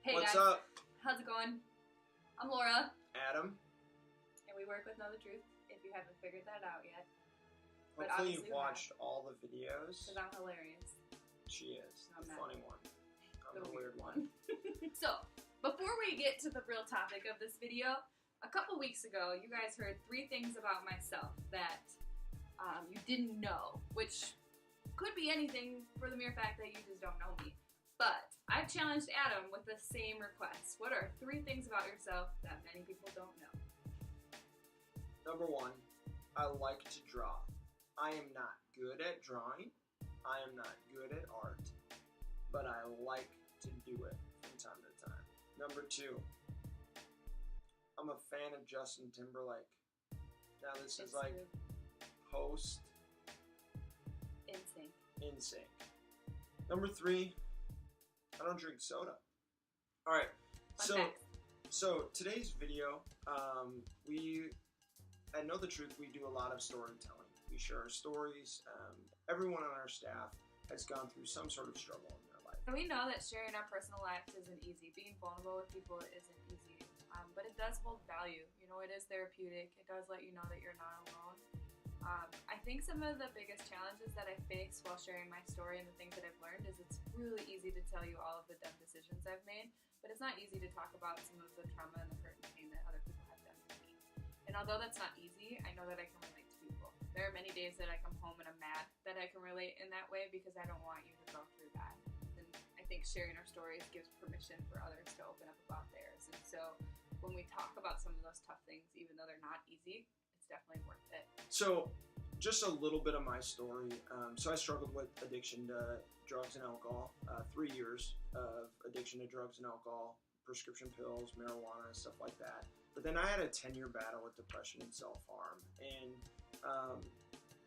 Hey What's guys, up? how's it going? I'm Laura, Adam? and we work with Know the Truth, if you haven't figured that out yet. But Hopefully obviously you've watched all the videos. Because I'm hilarious. She is. I'm The not. funny one. I'm The the weird weird one. So, before we get to the real topic of this video, a couple weeks ago, you guys heard 3 things about myself that you didn't know, which could be anything for the mere fact that you just don't know me. But I've challenged Adam with the same request. What are 3 things about yourself that many people don't know? Number 1, I like to draw. I am not good at drawing. I am not good at art. But I like to do it from time to time. Number 2, I'm a fan of Justin Timberlake. Now this is like post NSYNC. Number 3, I don't drink soda. All right, so today's video, at Know the Truth, we do a lot of storytelling. We share our stories. Everyone on our staff has gone through some sort of struggle in their life. And we know that sharing our personal lives isn't easy. Being vulnerable with people isn't easy, but it does hold value. You know, it is therapeutic. It does let you know that you're not alone. I think some of the biggest challenges that I face while sharing my story and the things that I've learned is it's really easy to tell you all of the dumb decisions I've made, but it's not easy to talk about some of the trauma and the hurt and pain that other people have done to me. And although that's not easy, I know that I can relate to people. There are many days that I come home and I'm mad that I can relate in that way because I don't want you to go through that. And I think sharing our stories gives permission for others to open up about theirs. And so when we talk about some of those tough things, even though they're not easy, it's definitely worth it. So just a little bit of my story. So I struggled with addiction to drugs and alcohol, 3 years of addiction to drugs and alcohol, prescription pills, marijuana, stuff like that. But then I had a 10-year battle with depression and self-harm. And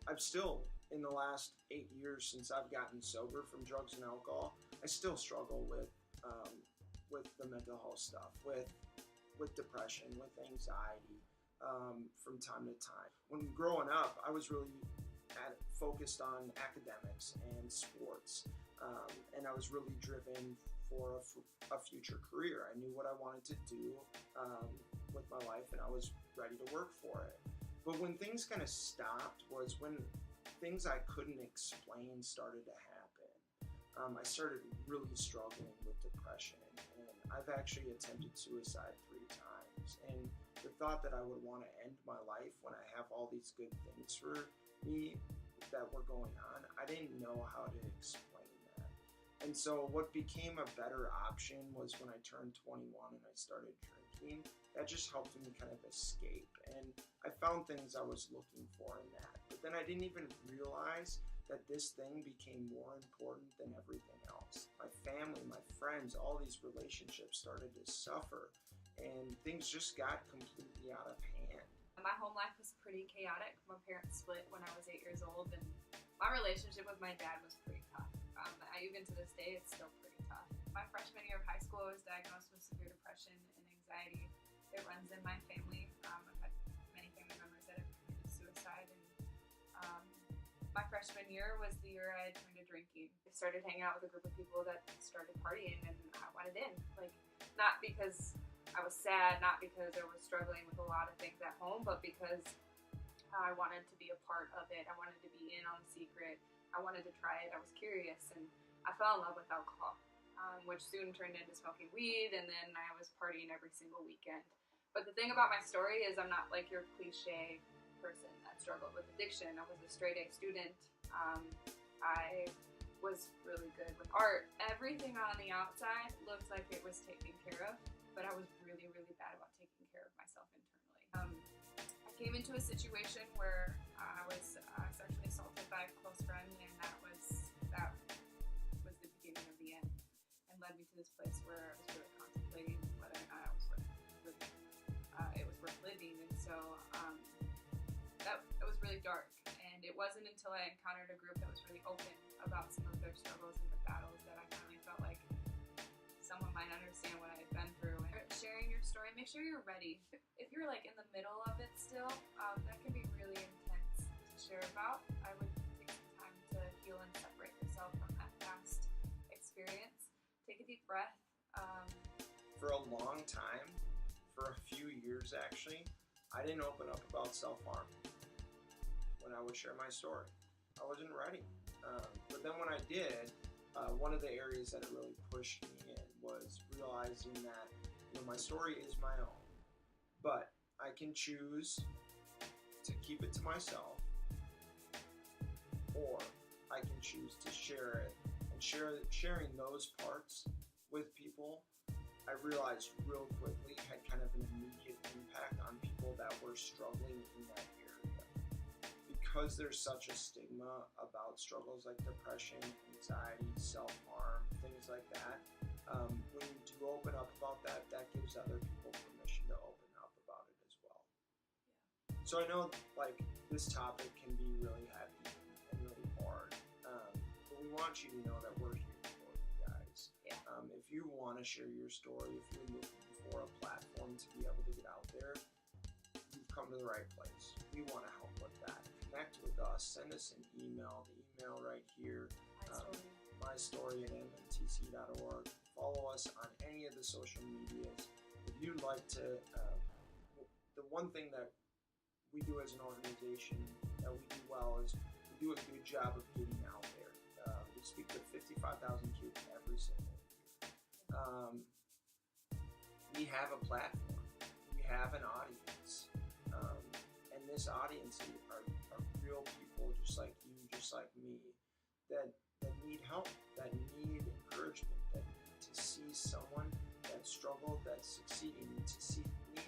I've still, in the last 8 years since I've gotten sober from drugs and alcohol, I still struggle with the mental health stuff, with depression, with anxiety, from time to time. When growing up, I was really focused on academics and sports, and I was really driven for a future career. I knew what I wanted to do with my life, and I was ready to work for it. But when things kind of stopped was when things I couldn't explain started to happen. I started really struggling with depression, and I've actually attempted suicide 3 times. And the thought that I would want to end my life when I have all these good things for me that were going on, I didn't know how to explain that. And so what became a better option was when I turned 21 and I started drinking. That just helped me kind of escape. And I found things I was looking for in that. But then I didn't even realize that this thing became more important than everything else. My family, my friends, all these relationships started to suffer, and things just got completely out of hand. My home life was pretty chaotic. My parents split when I was 8 years old, and my relationship with my dad was pretty tough. Even to this day, it's still pretty tough. My freshman year of high school, I was diagnosed with severe depression and anxiety. It runs in my family. I've had many family members that have committed suicide, and my freshman year was the year I turned to drinking. I started hanging out with a group of people that started partying, and I wanted in. Not because I was sad, not because I was struggling with a lot of things at home, but because I wanted to be a part of it. I wanted to be in on the secret. I wanted to try it. I was curious, and I fell in love with alcohol, which soon turned into smoking weed, and then I was partying every single weekend. But the thing about my story is I'm not like your cliche person that struggled with addiction. I was a straight A student. I was really good with art. Everything on the outside looked like it was taken care of, but I was really, really bad about taking care of myself internally. I came into a situation where I was sexually assaulted by a close friend, and that was the beginning of the end, and led me to this place where I was really contemplating whether or not it was worth living. And so it was really dark, and it wasn't until I encountered a group that was really open about some of their struggles and their battles that I finally felt like someone might understand what I had been through. And sharing your story, make sure you're ready. If you're like in the middle of it still, that can be really intense to share about. I would take some time to heal and separate yourself from that past experience. Take a deep breath. time, for a few years actually, I didn't open up about self-harm when I would share my story. I wasn't ready. But then when I did, one of the areas that it really pushed me in was realizing that my story is my own, but I can choose to keep it to myself, or I can choose to share it. And sharing those parts with people, I realized real quickly had kind of an immediate impact on people that were struggling in that area. Because there's such a stigma about struggles like depression, anxiety, self-harm, things like that, when you do open up about that, that gives other people permission to open up about it as well. Yeah. So I know like this topic can be really heavy and really hard, but we want you to know that we're here for you guys. Yeah. If you want to share your story, if you're looking for a platform to be able to get out there, you've come to the right place. We want to help with that. Connect with us. Send us an email. The email right here. mystory@mntc.org. Follow us on any of the social medias. If you'd like to, the one thing that we do as an organization that we do well is we do a good job of getting out there. We speak to 55,000 kids every single year. We have a platform. We have an audience. And this audience are real people just like you, just like me, that need help, that need encouragement, that need to see someone that struggled, that's succeeding, need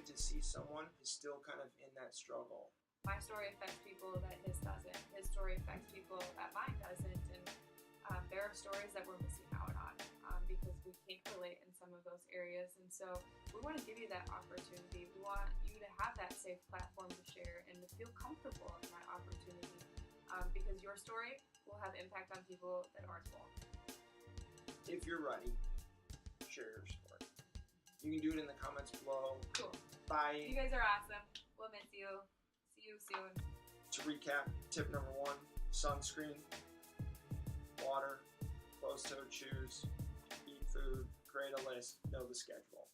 to see someone who's still kind of in that struggle. My story affects people that his doesn't. His story affects people that mine doesn't. And there are stories that we're missing out on because we can't relate in some of those areas. And so we want to give you that opportunity. We want you to have that safe platform to share and to feel comfortable in that opportunity because your story will have impact on people that ours won't. If you're ready, share your story. You can do it in the comments below. Cool. Bye. You guys are awesome. We'll miss you. See you soon. To recap, tip number 1, sunscreen, water, closed-toed shoes, eat food, create a list, know the schedule.